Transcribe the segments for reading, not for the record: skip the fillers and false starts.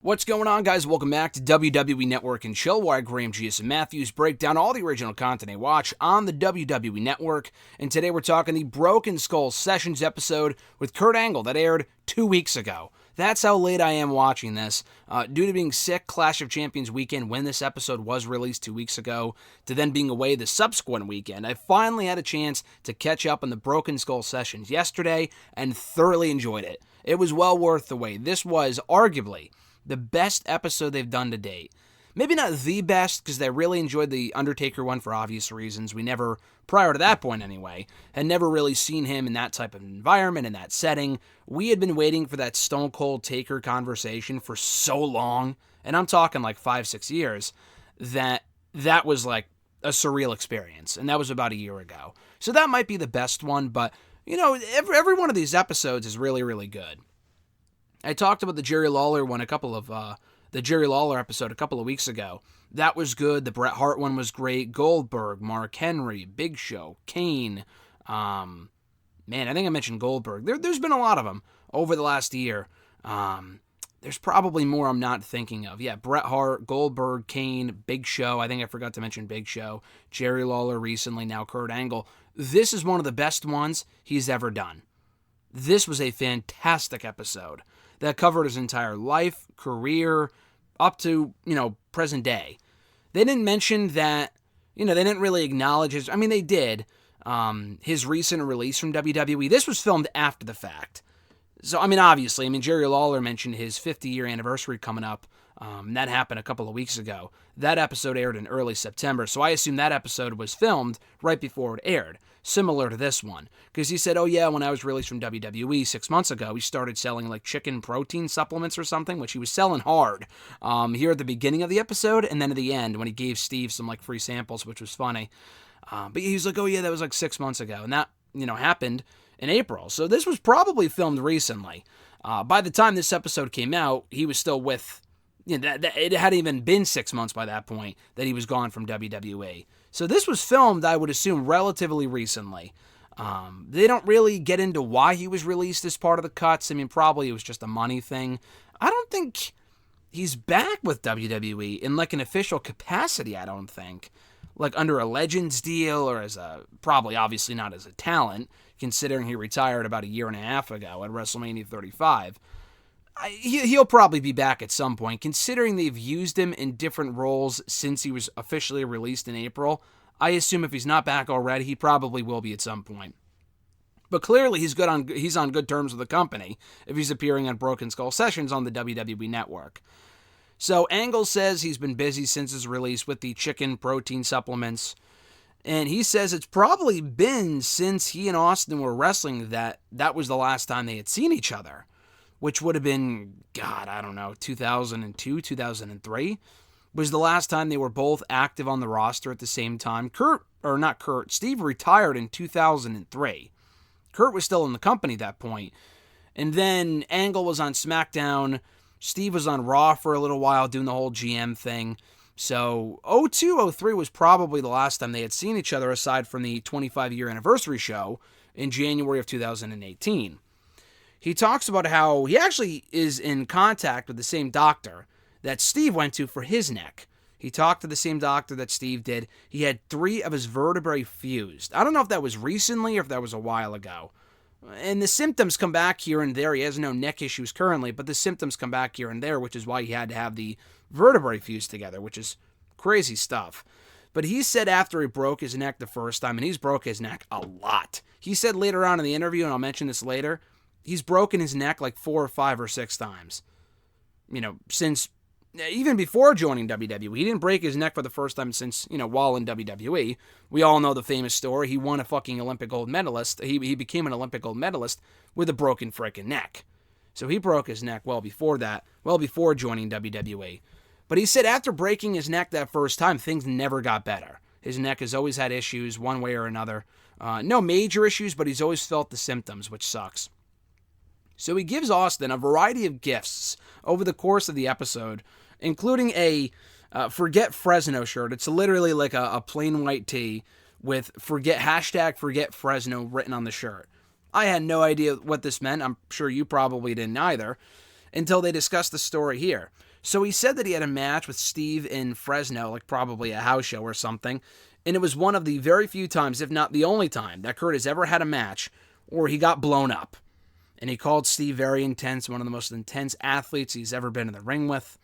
What's going on, guys? Welcome back to WWE Network and Chill, where Graham, G.S. and Matthews break down all the original content I watch on the WWE Network. And today we're talking the Broken Skull Sessions episode with Kurt Angle that aired 2 weeks ago. That's how late I am watching this. Due to being sick Clash of Champions weekend when this episode was released 2 weeks ago, to then being away the subsequent weekend, I finally had a chance to catch up on the Broken Skull Sessions yesterday and thoroughly enjoyed it. It was well worth the wait. This was arguably the best episode they've done to date. Maybe not the best, because I really enjoyed the Undertaker one for obvious reasons. We never, prior to that point anyway, had never really seen him in that type of environment, in that setting. We had been waiting for that Stone Cold Taker conversation for so long, and I'm talking like 5-6 years, that was like a surreal experience, and that was about a year ago. So that might be the best one, but, you know, every one of these episodes is really, really good. I talked about the Jerry Lawler one the Jerry Lawler episode a couple of weeks ago. That was good. The Bret Hart one was great. Goldberg, Mark Henry, Big Show, Kane. I think I mentioned Goldberg. There's been a lot of them over the last year. There's probably more I'm not thinking of. Yeah, Bret Hart, Goldberg, Kane, Big Show. I think I forgot to mention Big Show. Jerry Lawler recently, now Kurt Angle. This is one of the best ones he's ever done. This was a fantastic episode that covered his entire life, career, up to, present day. They didn't mention that, they didn't really acknowledge they did, his recent release from WWE. This was filmed after the fact. So, obviously, Jerry Lawler mentioned his 50-year anniversary coming up. That happened a couple of weeks ago. That episode aired in early September, so I assume that episode was filmed right before it aired, similar to this one. Because he said, oh yeah, when I was released from WWE 6 months ago, he started selling like chicken protein supplements or something, which he was selling hard here at the beginning of the episode, and then at the end when he gave Steve some like free samples, which was funny. But he was like, oh yeah, that was like 6 months ago, and that, happened in April. So this was probably filmed recently. By the time this episode came out, he was still with... it hadn't even been 6 months by that point that he was gone from WWE. So this was filmed, I would assume, relatively recently. They don't really get into why he was released as part of the cuts. Probably it was just a money thing. I don't think he's back with WWE in like an official capacity, I don't think. Like under a Legends deal or probably obviously not as a talent, considering he retired about a year and a half ago at WrestleMania 35. He'll probably be back at some point, considering they've used him in different roles since he was officially released in April. I assume if he's not back already, he probably will be at some point. But clearly he's on good terms with the company if he's appearing on Broken Skull Sessions on the WWE Network. So Angle says he's been busy since his release with the chicken protein supplements. And he says it's probably been since he and Austin were wrestling that was the last time they had seen each other. Which would have been, 2002, 2003, was the last time they were both active on the roster at the same time. Steve retired in 2003. Kurt was still in the company at that point. And then Angle was on SmackDown. Steve was on Raw for a little while doing the whole GM thing. So 02-03 was probably the last time they had seen each other aside from the 25-year anniversary show in January of 2018. He talks about how he actually is in contact with the same doctor that Steve went to for his neck. He talked to the same doctor that Steve did. He had 3 of his vertebrae fused. I don't know if that was recently or if that was a while ago. And the symptoms come back here and there. He has no neck issues currently, but the symptoms come back here and there, which is why he had to have the vertebrae fused together, which is crazy stuff. But he said after he broke his neck the first time, and he's broke his neck a lot. He said later on in the interview, and I'll mention this later, he's broken his neck like 4 or 5 or 6 times. Since even before joining WWE. He didn't break his neck for the first time since, while in WWE. We all know the famous story. He won a fucking Olympic gold medalist. He became an Olympic gold medalist with a broken freaking neck. So he broke his neck well before that, well before joining WWE. But he said after breaking his neck that first time, things never got better. His neck has always had issues one way or another. No major issues, but he's always felt the symptoms, which sucks. So he gives Austin a variety of gifts over the course of the episode, including a Forget Fresno shirt. It's literally like a plain white tee with hashtag Forget Fresno written on the shirt. I had no idea what this meant. I'm sure you probably didn't either, until they discussed the story here. So he said that he had a match with Steve in Fresno, like probably a house show or something, and it was one of the very few times, if not the only time, that Kurt has ever had a match where he got blown up. And he called Steve very intense, one of the most intense athletes he's ever been in the ring with.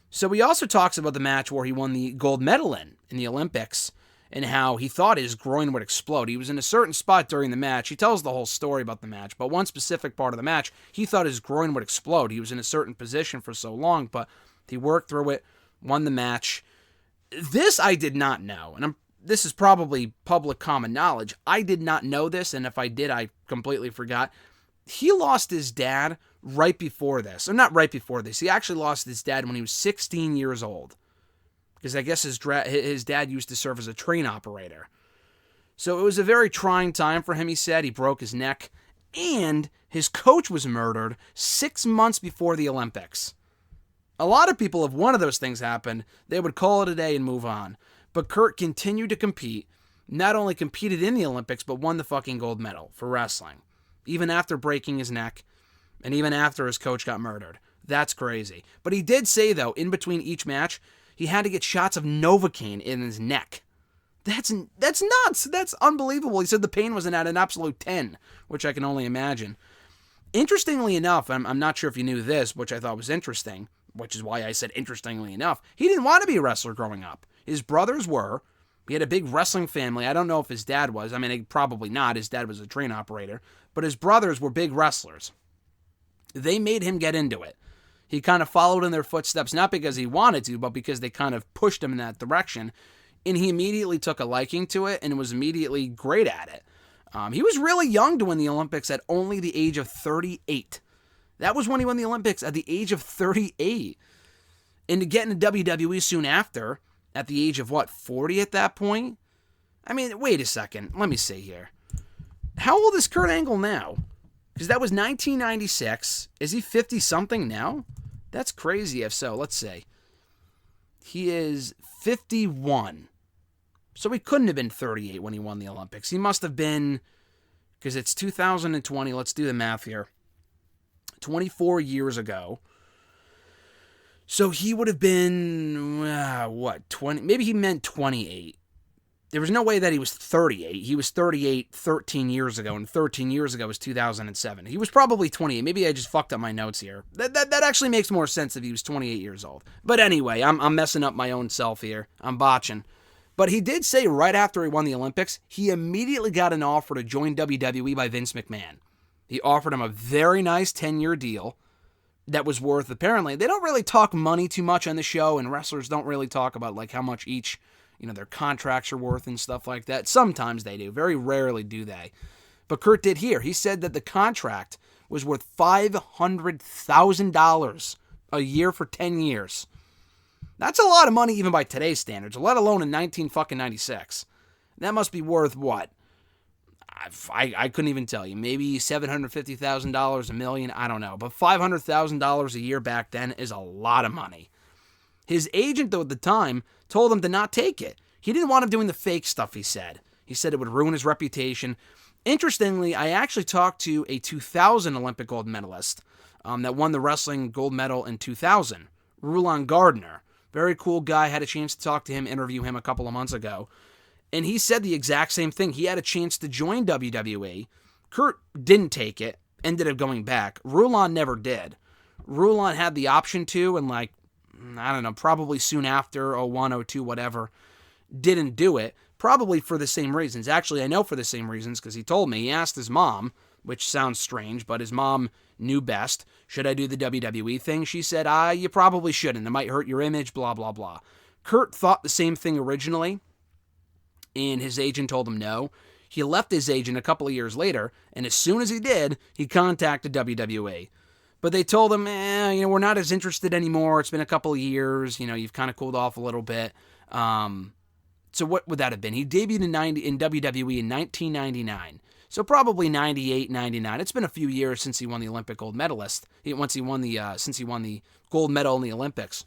So he also talks about the match where he won the gold medal in the Olympics, and how he thought his groin would explode. He was in a certain spot during the match. He tells the whole story about the match, but one specific part of the match, he thought his groin would explode. He was in a certain position for so long, but he worked through it, won the match. This I did not know, and this is probably public common knowledge. I did not know this, and if I did, I completely forgot. He lost his dad right before this. Or not right before this. He actually lost his dad when he was 16 years old. Because I guess his dad used to serve as a train operator. So it was a very trying time for him, he said. He broke his neck. And his coach was murdered 6 months before the Olympics. A lot of people, if one of those things happened, they would call it a day and move on. But Kurt continued to compete. Not only competed in the Olympics, but won the fucking gold medal for wrestling. Even after breaking his neck. And even after his coach got murdered. That's crazy. But he did say, though, in between each match, he had to get shots of Novocaine in his neck. That's nuts. That's unbelievable. He said the pain was at an absolute 10, which I can only imagine. Interestingly enough, I'm not sure if you knew this, which I thought was interesting, which is why I said interestingly enough, he didn't want to be a wrestler growing up. His brothers were. He had a big wrestling family. I don't know if his dad was. I mean, probably not. His dad was a train operator. But his brothers were big wrestlers. They made him get into it. He kind of followed in their footsteps, not because he wanted to, but because they kind of pushed him in that direction. And he immediately took a liking to it and was immediately great at it. He was really young to win the Olympics at only the age of 38. That was when he won the Olympics, at the age of 38. And to get into WWE soon after, at the age of, 40 at that point? I mean, wait a second. Let me see here. How old is Kurt Angle now? Because that was 1996. Is he 50-something now? That's crazy if so. Let's see. He is 51. So he couldn't have been 38 when he won the Olympics. He must have been, because it's 2020. Let's do the math here. 24 years ago. So he would have been, 20? Maybe he meant 28. There was no way that he was 38. He was 38 13 years ago, and 13 years ago was 2007. He was probably 28. Maybe I just fucked up my notes here. That actually makes more sense if he was 28 years old. But anyway, I'm messing up my own self here. I'm botching. But he did say right after he won the Olympics, he immediately got an offer to join WWE by Vince McMahon. He offered him a very nice 10-year deal that was worth, apparently, they don't really talk money too much on the show, and wrestlers don't really talk about like how much each, their contracts are worth and stuff like that. Sometimes they do. Very rarely do they. But Kurt did here. He said that the contract was worth $500,000 a year for 10 years. That's a lot of money even by today's standards, let alone in 1996. That must be worth what? I couldn't even tell you. Maybe $750,000, $1 million, I don't know. But $500,000 a year back then is a lot of money. His agent, though, at the time, told him to not take it. He didn't want him doing the fake stuff, he said. He said it would ruin his reputation. Interestingly, I actually talked to a 2000 Olympic gold medalist that won the wrestling gold medal in 2000, Rulon Gardner. Very cool guy. Had a chance to talk to him, interview him a couple of months ago. And he said the exact same thing. He had a chance to join WWE. Kurt didn't take it, ended up going back. Rulon never did. Rulon had the option to, and probably soon after, 01, 02, whatever, didn't do it. Probably for the same reasons. Actually, I know for the same reasons, because he told me. He asked his mom, which sounds strange, but his mom knew best. Should I do the WWE thing? She said, you probably shouldn't. It might hurt your image, blah, blah, blah. Kurt thought the same thing originally, and his agent told him no. He left his agent a couple of years later, and as soon as he did, he contacted WWE. But they told him, we're not as interested anymore. It's been a couple of years. You've kind of cooled off a little bit. So what would that have been? He debuted in WWE in 1999. So probably 98, 99. It's been a few years since he won the Olympic gold medalist. Since he won the gold medal in the Olympics.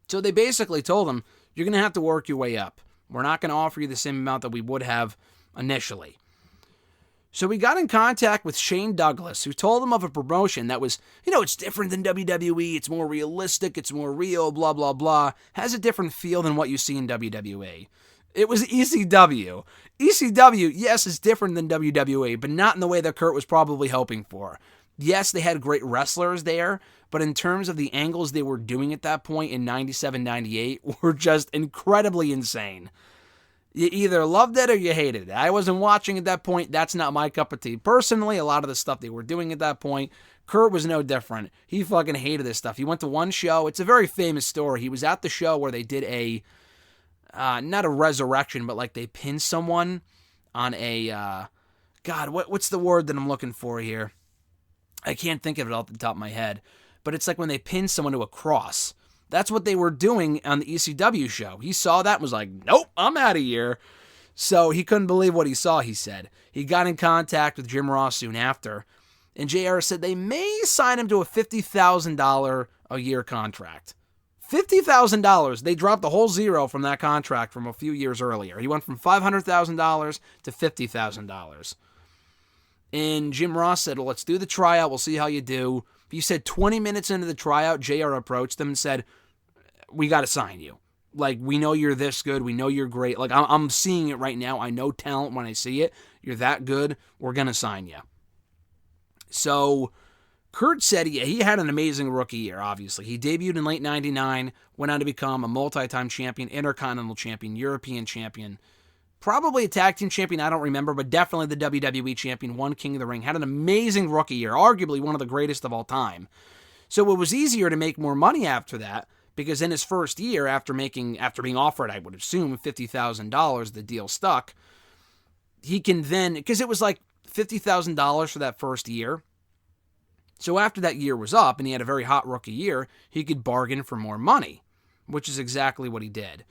So they basically told him, you're going to have to work your way up. We're not going to offer you the same amount that we would have initially. So he got in contact with Shane Douglas, who told him of a promotion that was, it's different than WWE, it's more realistic, it's more real, blah, blah, blah, has a different feel than what you see in WWE. It was ECW. ECW, yes, is different than WWE, but not in the way that Kurt was probably hoping for. Yes, they had great wrestlers there, but in terms of the angles they were doing at that point in 97, 98 were just incredibly insane. You either loved it or you hated it. I wasn't watching at that point. That's not my cup of tea. Personally, a lot of the stuff they were doing at that point, Kurt was no different. He fucking hated this stuff. He went to one show. It's a very famous story. He was at the show where they did a, not a resurrection, but like they pinned someone on a, what's the word that I'm looking for here? I can't think of it off the top of my head. But it's like when they pin someone to a cross. That's what they were doing on the ECW show. He saw that and was like, nope, I'm out of here. So he couldn't believe what he saw, he said. He got in contact with Jim Ross soon after. And JR said they may sign him to a $50,000 a year contract. $50,000. They dropped the whole zero from that contract from a few years earlier. He went from $500,000 to $50,000. And Jim Ross said, well, let's do the tryout. We'll see how you do. He said 20 minutes into the tryout, JR approached them and said, we got to sign you. Like, we know you're this good. We know you're great. Like, I'm seeing it right now. I know talent when I see it. You're that good. We're going to sign you. So Kurt said he had an amazing rookie year, obviously. He debuted in late 99, went on to become a multi-time champion, Intercontinental champion, European champion, probably a tag team champion, I don't remember, but definitely the WWE champion, won King of the Ring, had an amazing rookie year, arguably one of the greatest of all time. So it was easier to make more money after that, because in his first year, after being offered, I would assume, $50,000, the deal stuck, he can then, because it was like $50,000 for that first year. So after that year was up, and he had a very hot rookie year, he could bargain for more money, which is exactly what he did.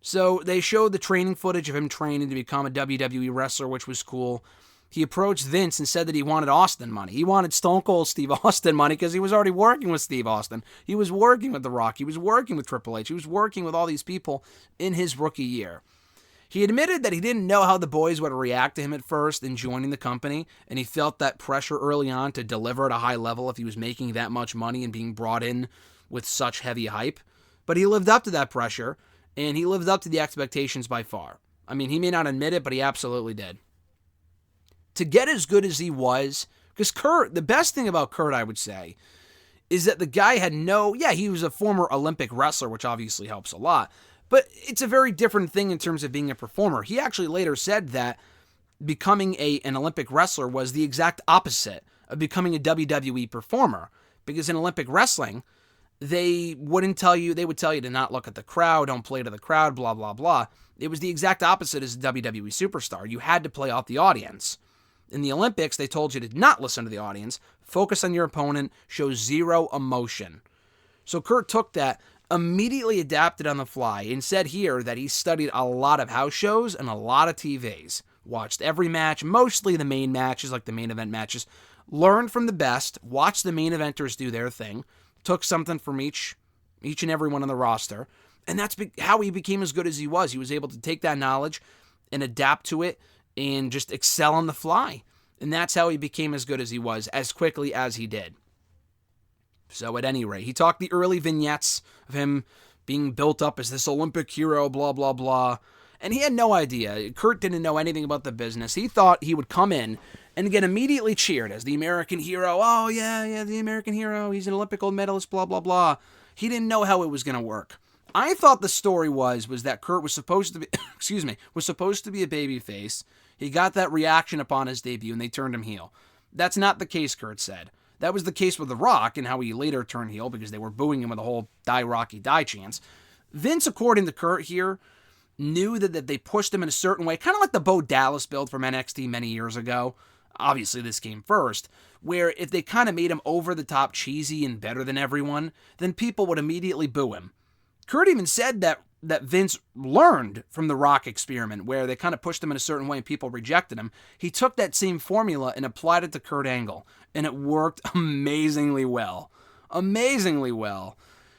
So they showed the training footage of him training to become a WWE wrestler, which was cool. He approached Vince and said that he wanted Austin money. He wanted Stone Cold Steve Austin money because he was already working with Steve Austin. He was working with The Rock. He was working with Triple H. He was working with all these people in his rookie year. He admitted that he didn't know how the boys would react to him at first in joining the company, and he felt that pressure early on to deliver at a high level if he was making that much money and being brought in with such heavy hype. But he lived up to that pressure, and he lived up to the expectations by far. I mean, he may not admit it, but he absolutely did. To get as good as he was, because Kurt, the best thing about Kurt, I would say, is that the guy had he was a former Olympic wrestler, which obviously helps a lot, but it's a very different thing in terms of being a performer. He actually later said that becoming an Olympic wrestler was the exact opposite of becoming a WWE performer, because in Olympic wrestling, they would tell you to not look at the crowd, don't play to the crowd, blah, blah, blah. It was the exact opposite as a WWE superstar. You had to play off the audience. In the Olympics, they told you to not listen to the audience, focus on your opponent, show zero emotion. So Kurt took that, immediately adapted on the fly, and said here that he studied a lot of house shows and a lot of TVs. Watched every match, mostly the main matches, like the main event matches. Learned from the best, watched the main eventers do their thing, took something from each and every one on the roster, and that's how he became as good as he was. He was able to take that knowledge and adapt to it and just excel on the fly. And that's how he became as good as he was, as quickly as he did. So at any rate, he talked the early vignettes of him being built up as this Olympic hero, blah, blah, blah. And he had no idea. Kurt didn't know anything about the business. He thought he would come in and get immediately cheered as the American hero. Oh, yeah, the American hero. He's an Olympic gold medalist, blah, blah, blah. He didn't know how it was going to work. I thought the story was that Kurt was supposed to be, was supposed to be a babyface. He got that reaction upon his debut, and they turned him heel. That's not the case, Kurt said. That was the case with The Rock, and how he later turned heel because they were booing him with the whole die Rocky die chants. Vince, according to Kurt here, knew that they pushed him in a certain way, kind of like the Bo Dallas build from NXT many years ago. Obviously, this came first, where if they kind of made him over the top cheesy and better than everyone, then people would immediately boo him. Kurt even said that Vince learned from the Rock experiment, where they kind of pushed him in a certain way and people rejected him. He took that same formula and applied it to Kurt Angle, and it worked amazingly well. Amazingly well.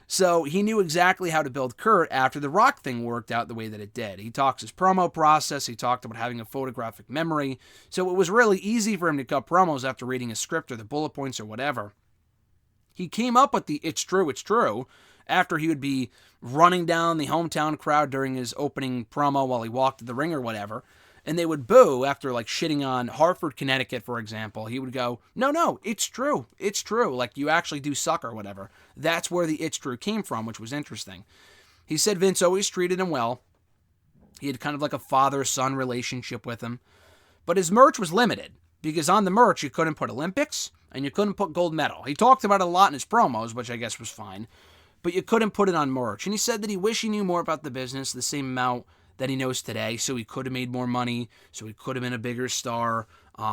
So he knew exactly how to build Kurt after the Rock thing worked out the way that it did. He talks his promo process. He talked about having a photographic memory. So it was really easy for him to cut promos after reading a script or the bullet points or whatever. He came up with the it's true, after he would be running down the hometown crowd during his opening promo while he walked to the ring or whatever. And they would boo after like shitting on Hartford, Connecticut, for example. He would go, no, it's true. It's true. Like, you actually do suck or whatever. That's where the it's true came from, which was interesting. He said Vince always treated him well. He had kind of like a father-son relationship with him. But his merch was limited, because on the merch you couldn't put Olympics and you couldn't put gold medal. He talked about it a lot in his promos, which I guess was fine. But you couldn't put it on merch. And he said that he wished he knew more about the business, the same amount that he knows today, so he could have made more money, so he could have been a bigger star,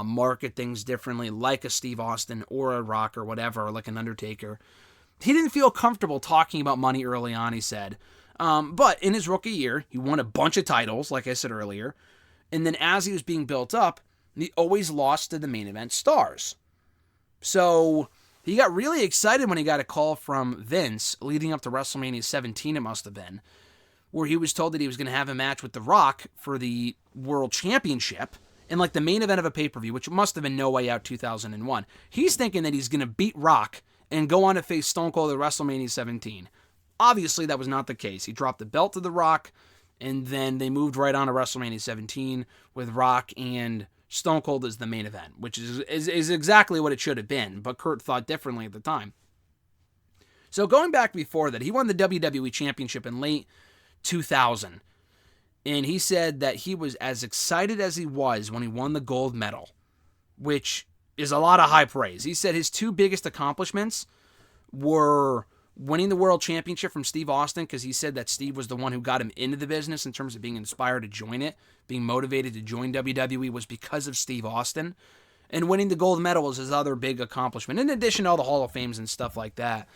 market things differently, like a Steve Austin or a Rock or whatever, like an Undertaker. He didn't feel comfortable talking about money early on, he said. But in his rookie year, he won a bunch of titles, like I said earlier, and then as he was being built up, he always lost to the main event stars. So he got really excited when he got a call from Vince, leading up to WrestleMania 17, it must have been, where he was told that he was going to have a match with The Rock for the World Championship in like the main event of a pay-per-view, which must have been No Way Out 2001. He's thinking that he's going to beat Rock and go on to face Stone Cold at WrestleMania 17. Obviously, that was not the case. He dropped the belt to The Rock, and then they moved right on to WrestleMania 17 with Rock and Stone Cold as the main event, which is exactly what it should have been, but Kurt thought differently at the time. So going back before that, he won the WWE Championship in late 2000. And he said that he was as excited as he was when he won the gold medal, which is a lot of high praise. He said his two biggest accomplishments were winning the world championship from Steve Austin, because he said that Steve was the one who got him into the business in terms of being inspired to join it, being motivated to join WWE was because of Steve Austin. And winning the gold medal was his other big accomplishment, in addition to all the Hall of Fames and stuff like that.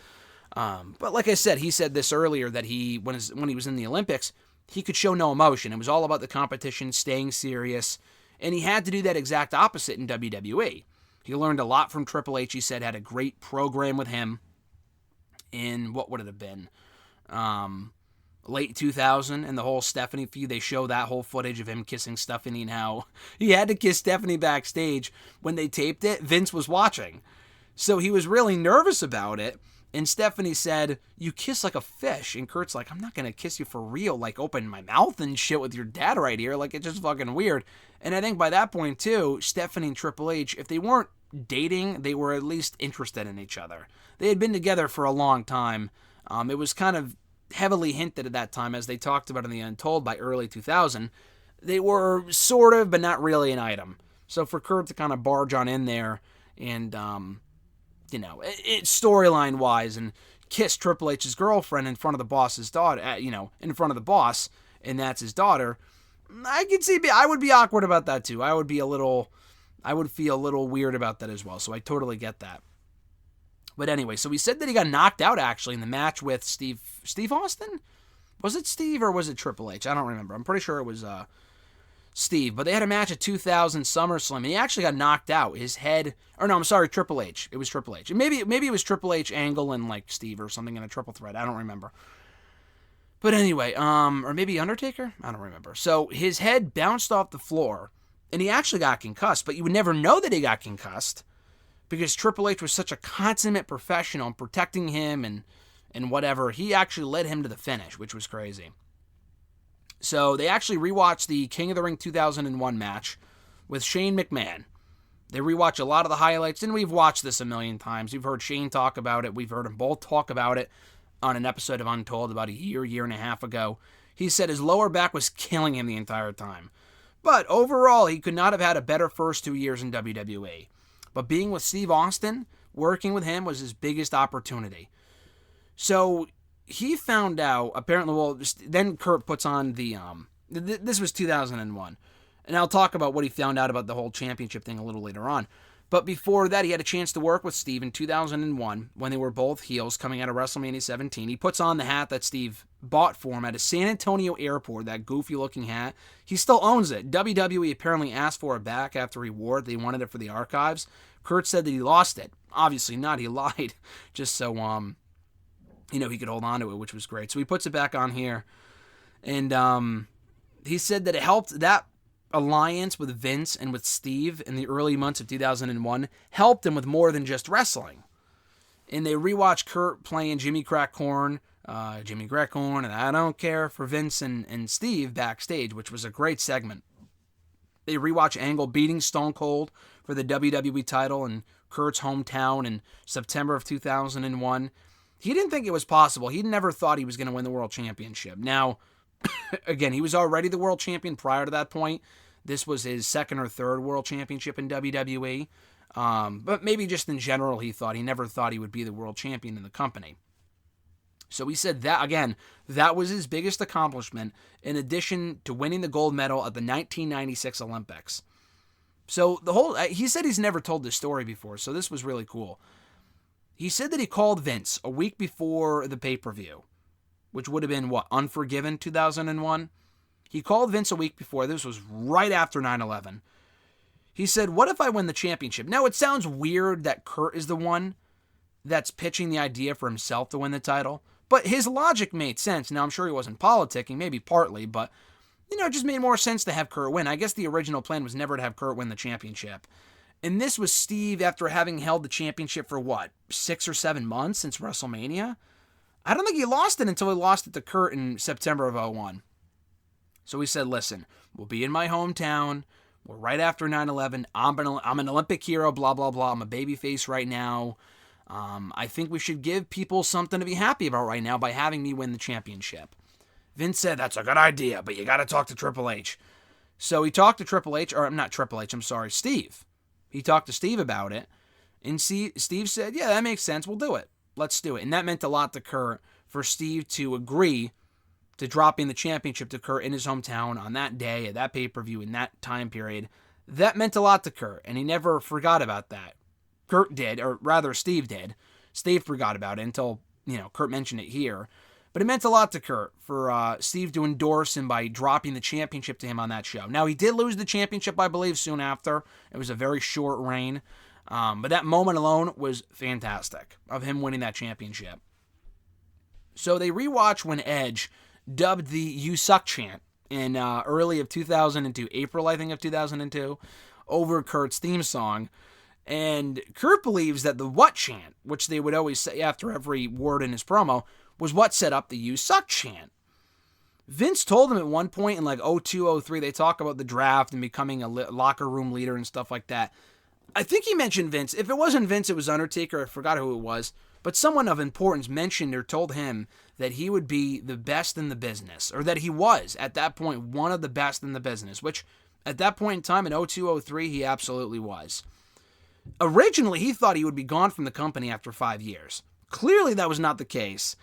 But like I said, he said this earlier, that when he was in the Olympics, he could show no emotion. It was all about the competition, staying serious, and he had to do that exact opposite in WWE. He learned a lot from Triple H, he said, had a great program with him in, what would it have been, late 2000, and the whole Stephanie feud. They show that whole footage of him kissing Stephanie and how he had to kiss Stephanie backstage. When they taped it, Vince was watching. So he was really nervous about it. And Stephanie said, "You kiss like a fish." And Kurt's like, "I'm not going to kiss you for real, like open my mouth and shit with your dad right here. Like, it's just fucking weird." And I think by that point, too, Stephanie and Triple H, if they weren't dating, they were at least interested in each other. They had been together for a long time. It was kind of heavily hinted at that time, as they talked about in the Untold by early 2000. They were sort of, but not really an item. So for Kurt to kind of barge on in there and, storyline-wise, and kiss Triple H's girlfriend in front of the boss's daughter, in front of the boss, and that's his daughter, I could see, I would be awkward about that too. I would feel a little weird about that as well, so I totally get that. But anyway, so he said that he got knocked out, actually, in the match with Steve Austin? Was it Steve or was it Triple H? I don't remember. I'm pretty sure it was Steve. But they had a match at 2000 SummerSlam, and he actually got knocked out. Triple H. It was Triple H. Maybe it was Triple H, Angle, and like Steve or something in a triple threat. I don't remember. But anyway, or maybe Undertaker? I don't remember. So his head bounced off the floor, and he actually got concussed. But you would never know that he got concussed, because Triple H was such a consummate professional in protecting him and whatever. He actually led him to the finish, which was crazy. So they actually rewatched the King of the Ring 2001 match with Shane McMahon. They rewatch a lot of the highlights, and we've watched this a million times. We've heard Shane talk about it. We've heard them both talk about it on an episode of Untold about a year and a half ago. He said his lower back was killing him the entire time. But overall, he could not have had a better first 2 years in WWE. But being with Steve Austin, working with him, was his biggest opportunity. So he found out, apparently, then Kurt puts on the, this was 2001. And I'll talk about what he found out about the whole championship thing a little later on. But before that, he had a chance to work with Steve in 2001 when they were both heels coming out of WrestleMania 17. He puts on the hat that Steve bought for him at a San Antonio airport, that goofy-looking hat. He still owns it. WWE apparently asked for it back after he wore it. They wanted it for the archives. Kurt said that he lost it. Obviously not. He lied just so he could hold on to it, which was great. So he puts it back on here. And he said that it helped, that alliance with Vince and with Steve in the early months of 2001 helped him with more than just wrestling. And they rewatched Kurt playing Jimmy Crackcorn, and I don't care for Vince and Steve backstage, which was a great segment. They rewatched Angle beating Stone Cold for the WWE title in Kurt's hometown in September of 2001. He didn't think it was possible. He never thought he was going to win the World Championship. Now, again, he was already the World Champion prior to that point. This was his second or third World Championship in WWE. But maybe just in general, he never thought he would be the World Champion in the company. So he said that, again, that was his biggest accomplishment in addition to winning the gold medal at the 1996 Olympics. So he said he's never told this story before, so this was really cool. He said that he called Vince a week before the pay-per-view, which would have been, Unforgiven 2001? He called Vince a week before. This was right after 9/11. He said, what if I win the championship? Now, it sounds weird that Kurt is the one that's pitching the idea for himself to win the title, but his logic made sense. Now, I'm sure he wasn't politicking, maybe partly, but, it just made more sense to have Kurt win. I guess the original plan was never to have Kurt win the championship. And this was Steve after having held the championship for 6 or 7 months since WrestleMania? I don't think he lost it until he lost it to Kurt in September of 2001. So he said, listen, we'll be in my hometown. We're right after 9/11. I'm an Olympic hero, blah, blah, blah. I'm a babyface right now. I think we should give people something to be happy about right now by having me win the championship. Vince said, that's a good idea, but you got to talk to Triple H. So he talked to Steve. He talked to Steve about it, and Steve said, yeah, that makes sense. We'll do it. Let's do it. And that meant a lot to Kurt for Steve to agree to dropping the championship to Kurt in his hometown on that day, at that pay-per-view, in that time period. That meant a lot to Kurt, and he never forgot about that. Kurt did, or rather Steve did. Steve forgot about it until, Kurt mentioned it here. But it meant a lot to Kurt for Steve to endorse him by dropping the championship to him on that show. Now, he did lose the championship, I believe, soon after. It was a very short reign. But that moment alone was fantastic of him winning that championship. So they rewatched when Edge dubbed the "You Suck" chant in early of 2002, April, I think, of 2002, over Kurt's theme song. And Kurt believes that the "What" chant, which they would always say after every word in his promo, was what set up the "You Suck" chant. Vince told him at one point in 2002, 03, they talk about the draft and becoming a locker room leader and stuff like that. I think he mentioned Vince. If it wasn't Vince, it was Undertaker. I forgot who it was. But someone of importance mentioned or told him that he would be the best in the business, or that he was, at that point, one of the best in the business, which at that point in time, in 2002, 03, he absolutely was. Originally, he thought he would be gone from the company after 5 years. Clearly, that was not the case.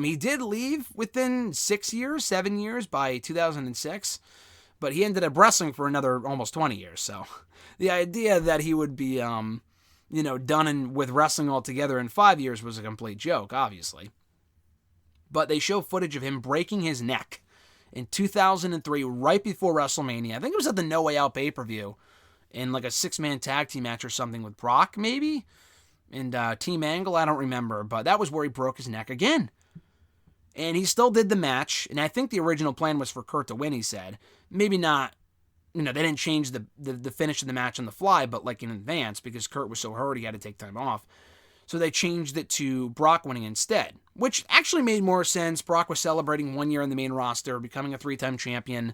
He did leave within 7 years by 2006, but he ended up wrestling for another almost 20 years. So the idea that he would be, done with wrestling altogether in 5 years was a complete joke, obviously. But they show footage of him breaking his neck in 2003, right before WrestleMania. I think it was at the No Way Out pay-per-view, in a 6-man tag team match or something with Brock, maybe? And Team Angle, I don't remember. But that was where he broke his neck again. And he still did the match. And I think the original plan was for Kurt to win, he said. Maybe not, they didn't change the finish of the match on the fly, but in advance, because Kurt was so hurt he had to take time off. So they changed it to Brock winning instead, which actually made more sense. Brock was celebrating 1 year on the main roster, becoming a 3-time champion.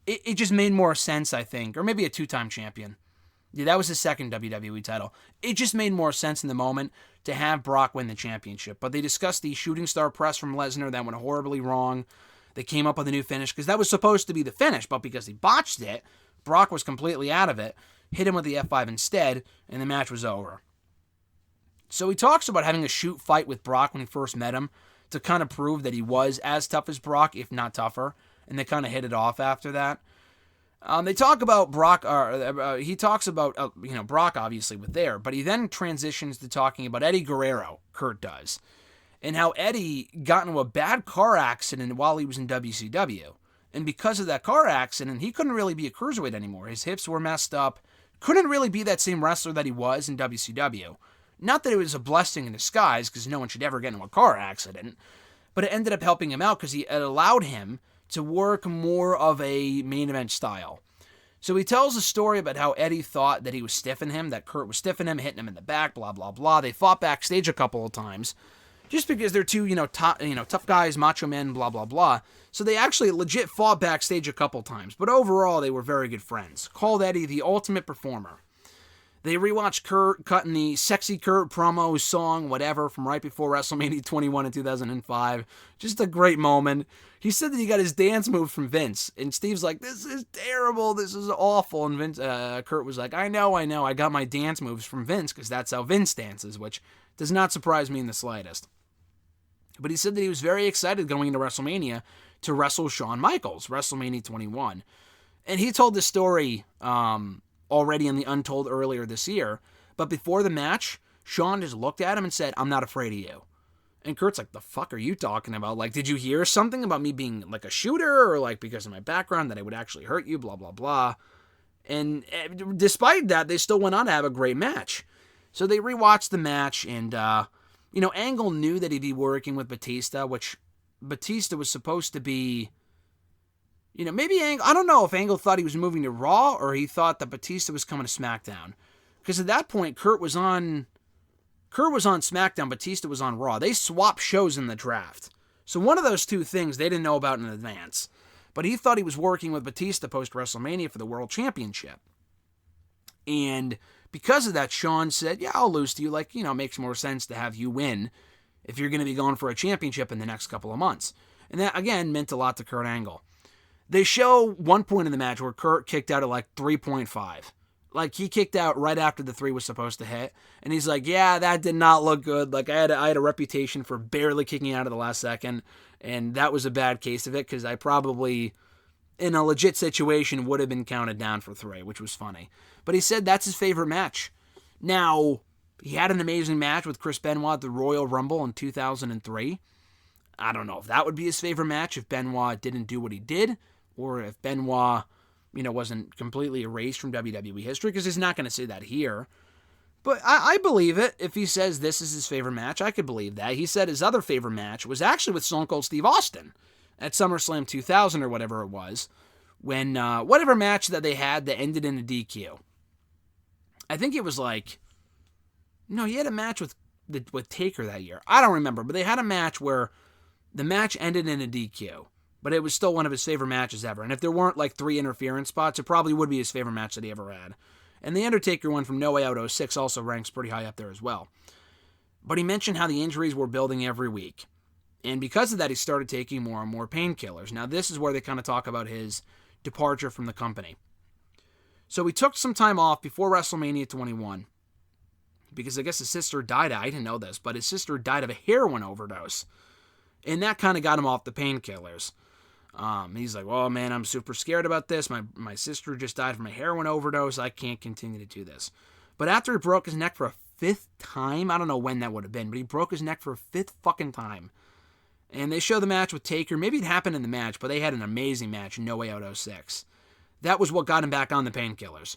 It just made more sense, I think. Or maybe a 2-time champion. Yeah, that was his second WWE title. It just made more sense in the moment to have Brock win the championship. But they discussed the shooting star press from Lesnar that went horribly wrong. They came up with a new finish because that was supposed to be the finish, but because he botched it, Brock was completely out of it, hit him with the F5 instead, and the match was over. So he talks about having a shoot fight with Brock when he first met him to kind of prove that he was as tough as Brock, if not tougher, and they kind of hit it off after that. They talk about Brock, he talks about, Brock obviously with there, but he then transitions to talking about Eddie Guerrero, Kurt does, and how Eddie got into a bad car accident while he was in WCW. And because of that car accident, he couldn't really be a cruiserweight anymore. His hips were messed up, couldn't really be that same wrestler that he was in WCW. Not that it was a blessing in disguise, because no one should ever get into a car accident, but it ended up helping him out because it allowed him to work more of a main event style. So he tells a story about how Eddie thought that he was stiffing him, that Kurt was stiffing him, hitting him in the back, blah, blah, blah. They fought backstage a couple of times, just because they're two, tough guys, macho men, blah, blah, blah. So they actually legit fought backstage a couple times, but overall they were very good friends. Called Eddie the ultimate performer. They rewatched Kurt cutting the Sexy Kurt promo song, whatever, from right before WrestleMania 21 in 2005. Just a great moment. He said that he got his dance moves from Vince, and Steve's like, this is terrible, this is awful, and Kurt was like, I know, I got my dance moves from Vince, because that's how Vince dances, which does not surprise me in the slightest. But he said that he was very excited going into WrestleMania to wrestle Shawn Michaels, WrestleMania 21. And he told this story already in the Untold earlier this year, but before the match, Shawn just looked at him and said, I'm not afraid of you. And Kurt's like, the fuck are you talking about? Like, did you hear something about me being like a shooter, or like because of my background that I would actually hurt you, blah, blah, blah. And despite that, they still went on to have a great match. So they rewatched the match, and, Angle knew that he'd be working with Batista, which Batista was supposed to be, maybe Angle, I don't know if Angle thought he was moving to Raw, or he thought that Batista was coming to SmackDown. Because at that point, Kurt was on SmackDown, Batista was on Raw. They swapped shows in the draft. So one of those two things they didn't know about in advance. But he thought he was working with Batista post-WrestleMania for the World Championship. And because of that, Shawn said, yeah, I'll lose to you. Like, makes more sense to have you win if you're going to be going for a championship in the next couple of months. And that, again, meant a lot to Kurt Angle. They show one point in the match where Kurt kicked out at like 3.5. Like, he kicked out right after the 3 was supposed to hit. And he's like, yeah, that did not look good. Like, I had a reputation for barely kicking out at the last second. And that was a bad case of it, because I probably, in a legit situation, would have been counted down for 3, which was funny. But he said that's his favorite match. Now, he had an amazing match with Chris Benoit at the Royal Rumble in 2003. I don't know if that would be his favorite match if Benoit didn't do what he did, or if Benoit, wasn't completely erased from WWE history, because he's not going to say that here. But I believe it. If he says this is his favorite match, I could believe that. He said his other favorite match was actually with Stone Cold Steve Austin at SummerSlam 2000 or whatever it was, when whatever match that they had that ended in a DQ. I think it was like, no, he had a match with Taker that year. I don't remember, but they had a match where the match ended in a DQ. But it was still one of his favorite matches ever. And if there weren't like 3 interference spots, it probably would be his favorite match that he ever had. And the Undertaker one from No Way Out 06 also ranks pretty high up there as well. But he mentioned how the injuries were building every week. And because of that, he started taking more and more painkillers. Now, this is where they kind of talk about his departure from the company. So he took some time off before WrestleMania 21. Because I guess his sister died, I didn't know this, but his sister died of a heroin overdose. And that kind of got him off the painkillers. He's like, well, man, I'm super scared about this. My sister just died from a heroin overdose. I can't continue to do this. But after he broke his neck for a 5th time, I don't know when that would have been, but he broke his neck for a 5th fucking time. And they show the match with Taker. Maybe it happened in the match, but they had an amazing match in No Way Out 06. That was what got him back on the painkillers.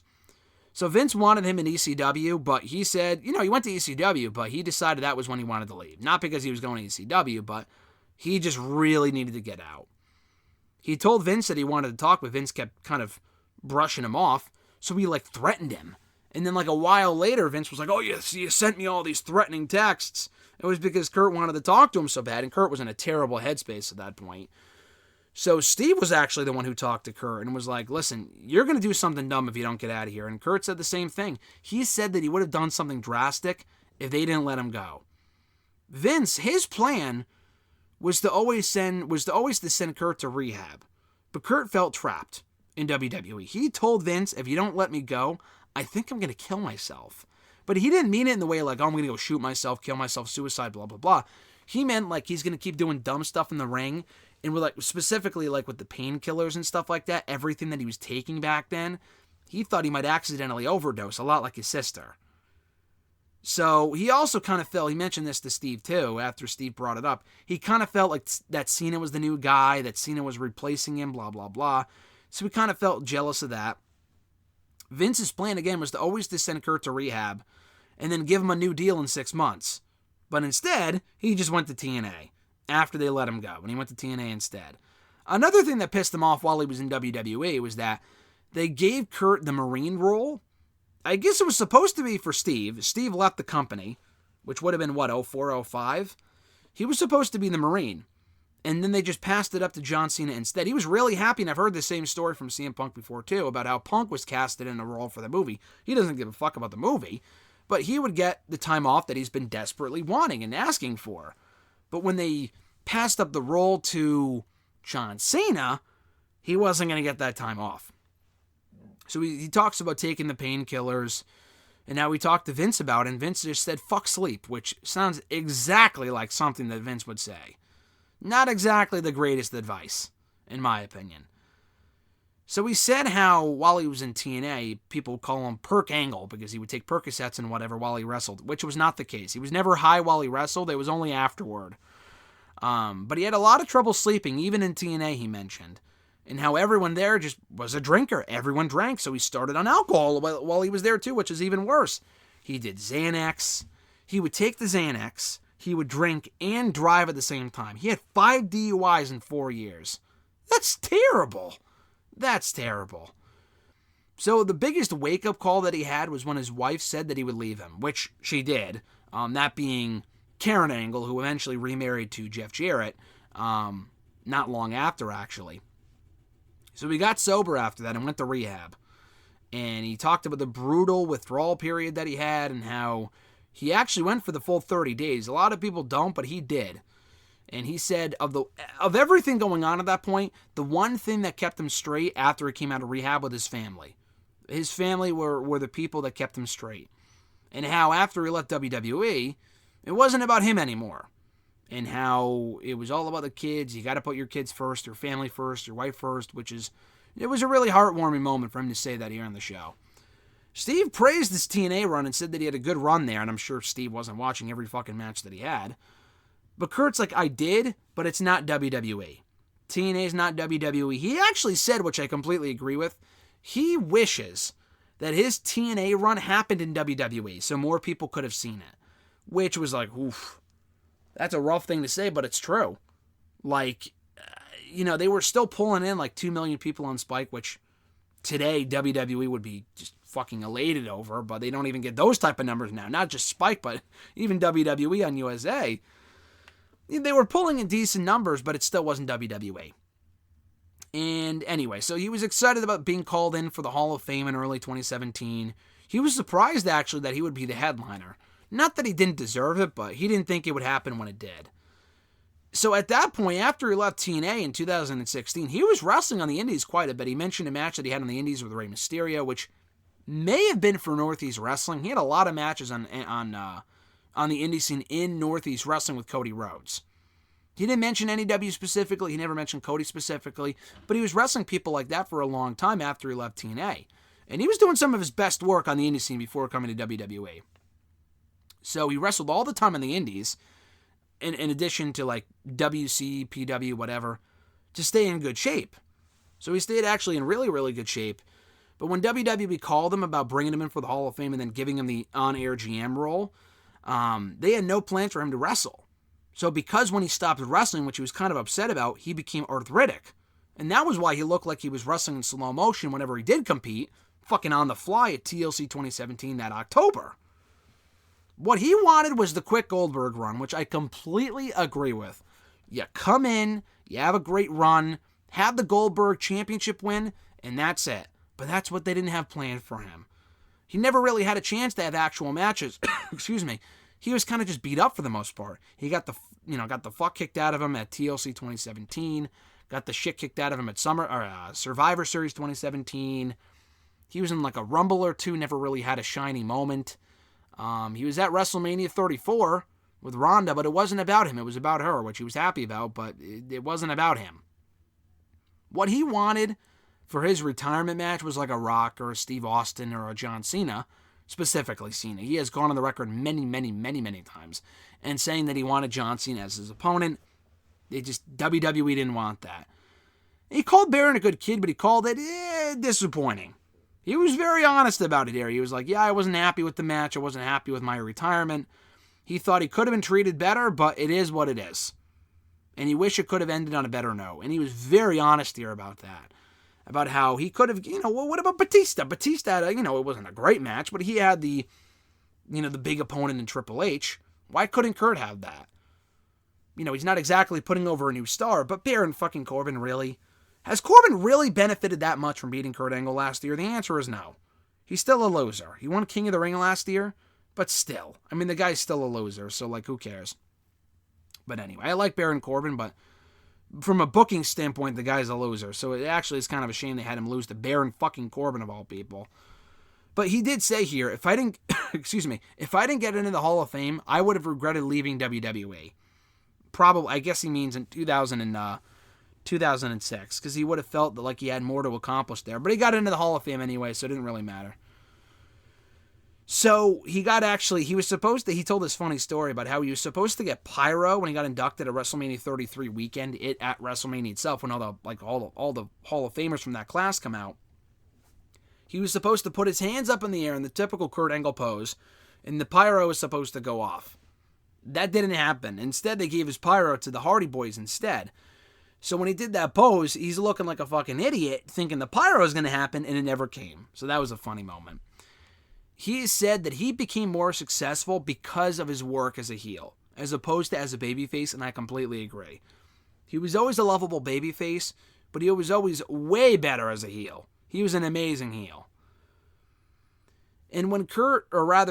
So Vince wanted him in ECW, but he said, he went to ECW, but he decided that was when he wanted to leave. Not because he was going to ECW, but he just really needed to get out. He told Vince that he wanted to talk, but Vince kept kind of brushing him off, so he threatened him. And then a while later, Vince was like, oh, you sent me all these threatening texts. It was because Kurt wanted to talk to him so bad, and Kurt was in a terrible headspace at that point. So Steve was actually the one who talked to Kurt and was like, listen, you're going to do something dumb if you don't get out of here. And Kurt said the same thing. He said that he would have done something drastic if they didn't let him go. Vince, his plan was to always send Kurt to rehab. But Kurt felt trapped in WWE. He told Vince, if you don't let me go, I think I'm going to kill myself. But he didn't mean it in the way I'm going to go shoot myself, kill myself, suicide, blah, blah, blah. He meant he's going to keep doing dumb stuff in the ring. And with specifically with the painkillers and stuff like that, everything that he was taking back then, he thought he might accidentally overdose, a lot like his sister. So he also kind of felt, he mentioned this to Steve too, after Steve brought it up, he kind of felt like that Cena was the new guy, that Cena was replacing him, blah, blah, blah. So he kind of felt jealous of that. Vince's plan, again, was to always send Kurt to rehab and then give him a new deal in 6 months. But instead, he just went to TNA after they let him go, and he went to TNA instead. Another thing that pissed him off while he was in WWE was that they gave Kurt the Marine role. I guess it was supposed to be for Steve. Steve left the company, which would have been, 04, 05? He was supposed to be the Marine. And then they just passed it up to John Cena instead. He was really happy, and I've heard the same story from CM Punk before, too, about how Punk was casted in a role for the movie. He doesn't give a fuck about the movie, but he would get the time off that he's been desperately wanting and asking for. But when they passed up the role to John Cena, he wasn't going to get that time off. So he talks about taking the painkillers, and now we talked to Vince about it, and Vince just said, fuck sleep, which sounds exactly like something that Vince would say. Not exactly the greatest advice, in my opinion. So he said how, while he was in TNA, people would call him Perk Angle, because he would take Percocets and whatever while he wrestled, which was not the case. He was never high while he wrestled, it was only afterward. But he had a lot of trouble sleeping, even in TNA, he mentioned. And how everyone there just was a drinker. Everyone drank, so he started on alcohol while he was there too, which is even worse. He did Xanax. He would take the Xanax. He would drink and drive at the same time. He had 5 DUIs in 4 years. That's terrible. That's terrible. So the biggest wake-up call that he had was when his wife said that he would leave him, which she did. That being Karen Angle, who eventually remarried to Jeff Jarrett, not long after, actually. So he got sober after that and went to rehab. And he talked about the brutal withdrawal period that he had and how he actually went for the full 30 days. A lot of people don't, but he did. And he said of everything going on at that point, the one thing that kept him straight after he came out of rehab was his family. His family were the people that kept him straight. And how after he left WWE, it wasn't about him anymore. And how it was all about the kids. You got to put your kids first, your family first, your wife first, it was a really heartwarming moment for him to say that here on the show. Steve praised this TNA run and said that he had a good run there, and I'm sure Steve wasn't watching every fucking match that he had. But Kurt's like, I did, but it's not WWE. TNA's not WWE. He actually said, which I completely agree with, he wishes that his TNA run happened in WWE so more people could have seen it. Which was like, oof. That's a rough thing to say, but it's true. Like, they were still pulling in like 2 million people on Spike, which today WWE would be just fucking elated over, but they don't even get those type of numbers now. Not just Spike, but even WWE on USA. They were pulling in decent numbers, but it still wasn't WWE. And anyway, so he was excited about being called in for the Hall of Fame in early 2017. He was surprised, actually, that he would be the headliner. Not that he didn't deserve it, but he didn't think it would happen when it did. So at that point, after he left TNA in 2016, he was wrestling on the Indies quite a bit. He mentioned a match that he had on the Indies with Rey Mysterio, which may have been for Northeast Wrestling. He had a lot of matches on the indie scene in Northeast Wrestling with Cody Rhodes. He didn't mention NEW specifically. He never mentioned Cody specifically. But he was wrestling people like that for a long time after he left TNA. And he was doing some of his best work on the indie scene before coming to WWE. So he wrestled all the time on the indies, in addition to like WC, PW, whatever, to stay in good shape. So he stayed actually in really, really good shape. But when WWE called him about bringing him in for the Hall of Fame and then giving him the on-air GM role, they had no plans for him to wrestle. So because when he stopped wrestling, which he was kind of upset about, he became arthritic. And that was why he looked like he was wrestling in slow motion whenever he did compete, fucking on the fly at TLC 2017 that October. What he wanted was the quick Goldberg run, which I completely agree with. You come in, you have a great run, have the Goldberg championship win, and that's it. But that's what they didn't have planned for him. He never really had a chance to have actual matches. Excuse me. He was kind of just beat up for the most part. He got the fuck kicked out of him at TLC 2017. Got the shit kicked out of him at Survivor Series 2017. He was in like a Rumble or two, never really had a shiny moment. He was at WrestleMania 34 with Ronda, but it wasn't about him. It was about her, which he was happy about, but it wasn't about him. What he wanted for his retirement match was like a Rock or a Steve Austin or a John Cena, specifically Cena. He has gone on the record many, many, many, many times and saying that he wanted John Cena as his opponent. WWE didn't want that. He called Baron a good kid, but he called it disappointing. He was very honest about it here. He was like, yeah, I wasn't happy with the match. I wasn't happy with my retirement. He thought he could have been treated better, but it is what it is. And he wished it could have ended on a better note. And he was very honest here about that. About how he could have, well, what about Batista? Batista had, it wasn't a great match, but he had the big opponent in Triple H. Why couldn't Kurt have that? He's not exactly putting over a new star, but Baron fucking Corbin, really? Has Corbin really benefited that much from beating Kurt Angle last year? The answer is no. He's still a loser. He won King of the Ring last year, but still. The guy's still a loser, so, who cares? But anyway, I like Baron Corbin, but from a booking standpoint, the guy's a loser. So it actually is kind of a shame they had him lose to Baron fucking Corbin of all people. But he did say here, if I didn't, if I didn't get into the Hall of Fame, I would have regretted leaving WWE. Probably, I guess he means in 2006, because he would have felt that he had more to accomplish there. But he got into the Hall of Fame anyway, so it didn't really matter. So he told this funny story about how he was supposed to get pyro when he got inducted at WrestleMania 33 weekend at WrestleMania itself, when all the Hall of Famers from that class come out. He was supposed to put his hands up in the air in the typical Kurt Angle pose, and the pyro was supposed to go off. That didn't happen. Instead, they gave his pyro to the Hardy Boys instead. So when he did that pose, he's looking like a fucking idiot, thinking the pyro was going to happen, and it never came. So that was a funny moment. He said that he became more successful because of his work as a heel, as opposed to as a babyface, and I completely agree. He was always a lovable babyface, but he was always way better as a heel. He was an amazing heel. And when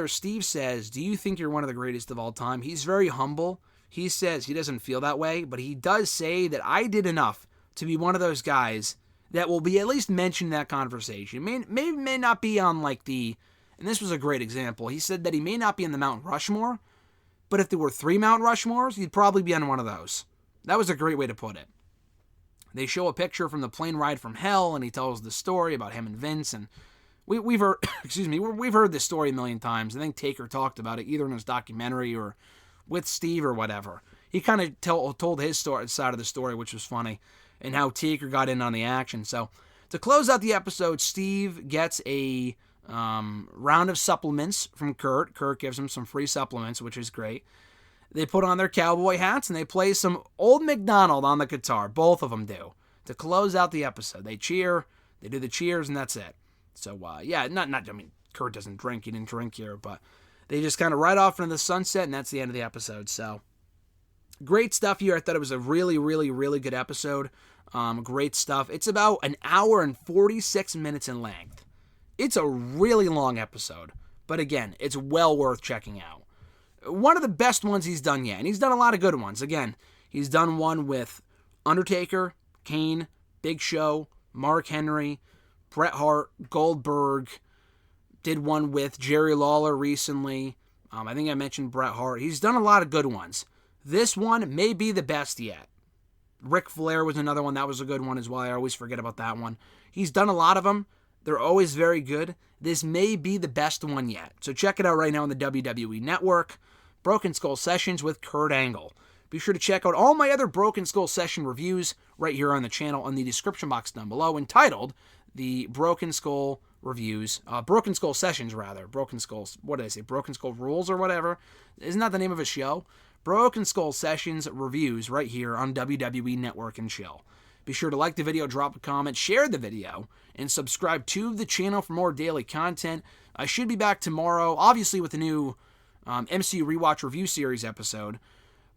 Steve says, do you think you're one of the greatest of all time? He's very humble. He says he doesn't feel that way, but he does say that I did enough to be one of those guys that will be at least mentioned in that conversation. May not be on and this was a great example. He said that he may not be in the Mount Rushmore, but if there were 3 Mount Rushmores, he'd probably be on one of those. That was a great way to put it. They show a picture from the plane ride from hell, and he tells the story about him and Vince, and we've heard, we've heard this story a million times. I think Taker talked about it either in his documentary or with Steve or whatever. He kind of told his side of the story, which was funny, and how Taker got in on the action. So to close out the episode, Steve gets a round of supplements from Kurt. Kurt gives him some free supplements, which is great. They put on their cowboy hats and they play some Old MacDonald on the guitar. Both of them do. To close out the episode, they cheer, they do the cheers, and that's it. So, Kurt doesn't drink. He didn't drink here, but they just kind of ride off into the sunset, and that's the end of the episode. So, great stuff here. I thought it was a really, really, really good episode. Great stuff. It's about an hour and 46 minutes in length. It's a really long episode, but again, it's well worth checking out. One of the best ones he's done yet, and he's done a lot of good ones. Again, he's done one with Undertaker, Kane, Big Show, Mark Henry, Bret Hart, Goldberg, did one with Jerry Lawler recently. I think I mentioned Bret Hart. He's done a lot of good ones. This one may be the best yet. Ric Flair was another one. That was a good one as well. I always forget about that one. He's done a lot of them. They're always very good. This may be the best one yet. So check it out right now on the WWE Network. Broken Skull Sessions with Kurt Angle. Be sure to check out all my other Broken Skull Session reviews right here on the channel in the description box down below, entitled the Broken Skull Reviews. Broken Skull Sessions, rather. Broken Skulls, what did I say? Broken Skull Rules or whatever? Isn't that the name of a show? Broken Skull Sessions Reviews right here on WWE Network and Chill. Be sure to like the video, drop a comment, share the video, and subscribe to the channel for more daily content. I should be back tomorrow, obviously with the new MCU Rewatch Review Series episode,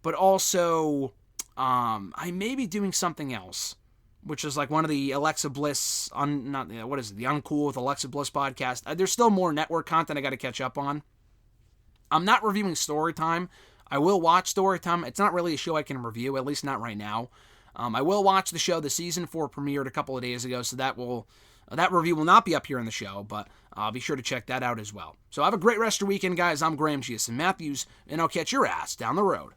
but also I may be doing something else, which is like one of the Alexa Bliss, the Uncool with Alexa Bliss podcast. There's still more network content I got to catch up on. I'm not reviewing Storytime. I will watch Storytime. It's not really a show I can review, at least not right now. I will watch the show. The season 4 premiered a couple of days ago, so that review will not be up here in the show, but be sure to check that out as well. So have a great rest of your weekend, guys. I'm Graham G.S. Matthews, and I'll catch your ass down the road.